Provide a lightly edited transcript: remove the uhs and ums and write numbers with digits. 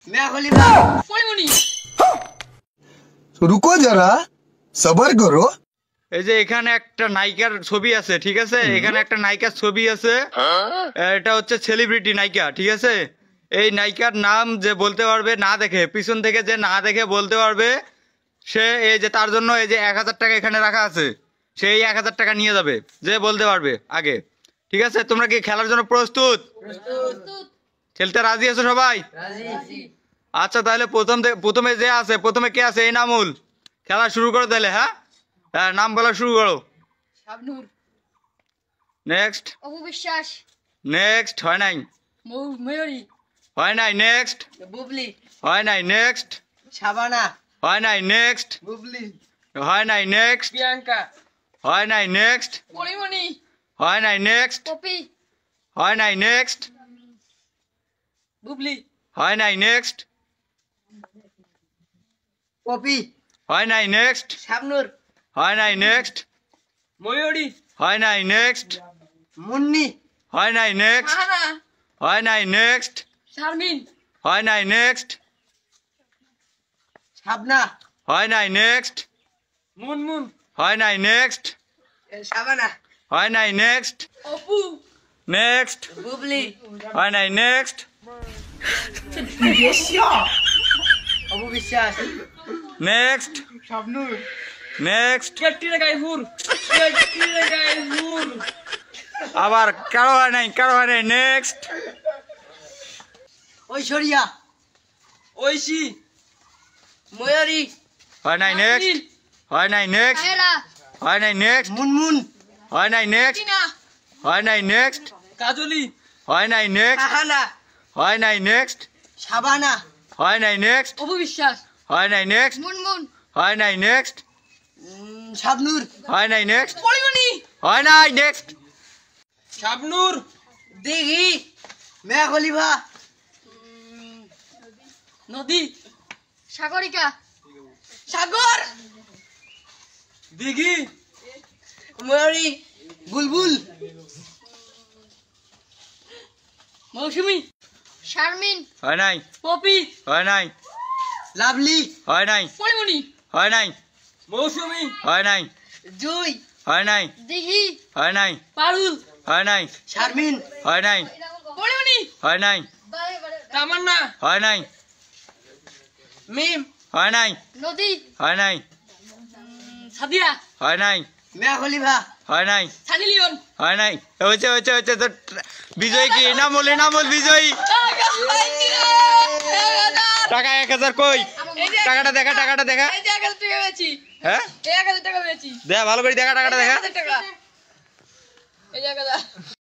मैं खलीफा পরিমণি। रुको जरा सबर करो। এই যে এখানে একটা নায়িকার ছবি আছে, ঠিক আছে? এখানে একটা নায়িকার ছবি আছে, এটা হচ্ছে সেলিব্রিটি নায়িকা, ঠিক আছে? এই নায়িকার নাম যে বলতে পারবে না দেখে, পিছন থেকে যে না দেখে বলতে পারবে, সে এই যে তার জন্য এই যে 1000 টাকা এখানে রাখা আছে, সেই 1000 টাকা নিয়ে যাবে যে বলতে পারবে আগে, ঠিক আছে? তোমরা কি খেলার জন্য প্রস্তুত? খেলতে রাজি আছো সবাই? राजी আচ্ছা, তাহলে প্রথমে যে আছে, প্রথমে কে আছে? এই নামুল, খেলা শুরু করো তাহলে। হ্যাঁ হ্যাঁ, নাম বলা শুরু করো। শাবনূর। নেক্সট অপু বিশ্বাস। নেক্সট হয় নাই, ময়ূরী। হয় নাই। নেক্সট बुबली হয় নাই। নেক্সট शाबाना হয় নাই। নেক্সট बुबली হয় নাই। নেক্সট প্রিয়াঙ্কা। হয় নাই। নেক্সট পরিমণি। হয় নাই। নেক্সট পপি। হয় নাই। নেক্সট বুবলি। হয় নাই। নেক্সট पपी হয় নাই। নেক্সট शाबनूर হয় নাই। নেক্সট ময়ূরী। হয় নাই। নেক্সট मुन्नी হয় নাই। নেক্সট সাহানা। হয় নাই। নেক্সট শারমিন। হয় নাই। নেক্সট शाबना হয় নাই। নেক্সট মুনমুন। হয় নাই। नेक्स्ट शाबाना হয় নাই। नेक्स्ट অপু। नेक्स्ट बुबली হয় নাই। नेक्स्ट अबू विश्वास नेक्स्ट शाबनूर नेक्स्ट কেটিরে গাইফুর। কেটিরে গাইফুর। আবার কারো হয় নাই, কারো হয় নাই। नेक्स्ट ऐश्वर्या ঐশী। मयूरी হয় নাই। नेक्स्ट হয় নাই। नेक्स्ट সাহেরা। হয় নাই। नेक्स्ट मुनमुन হয় নাই। नेक्स्ट টিনা। হয় নাই। नेक्स्ट কাজলি। হয় নাই। नेक्स्ट शाहाना হয় নাই। नेक्स्ट शाबाना হয় নাই। नेक्स्ट অপু বিশ্বাস। হয় নাই। नेक्स्ट মুনমুন। হয় নাই। नेक्स्ट शाबनूर হয় নাই। नेक्स्ट পরিমণি। হয় নাই। नेक्स्ट শাবনূর। दिघी मैं खलीफा নদী। সাগরিকা। সাগর। দিঘি। मयूरी बुलबुल মৌসুমী। শারমিন। হয় নাই। পপি। হয় নাই। लाभली হয় নাই। পরিমণি। হয় নাই। মৌসুমী। হয় নাই। जुई হয় নাই। দিঘি। হয় নাই। পারুল। হয় নাই। शारमिन হয় নাই। পরিমণি। হয় নাই। তামান্না। হয় নাই। मीम হয় নাই। নদী। হয় নাই। সাদিয়া। হয় নাই। मैं खलीफा হয় নাই। সানি লিওন। হয় নাই। হয়েছে হয়েছে হয়েছে। তো বিজয় কি? নামল নামল বিজয়ী। টাকা 1000 কই? টাকাটা দেখা, টাকাটা দেখা। এই যে 1000 টাকা পেয়েছি। হ্যাঁ, এই 1000 টাকা পেয়েছি। দেখা ভালো করে, দেখা টাকাটা দেখা। 1000 টাকা। এই যে 1000।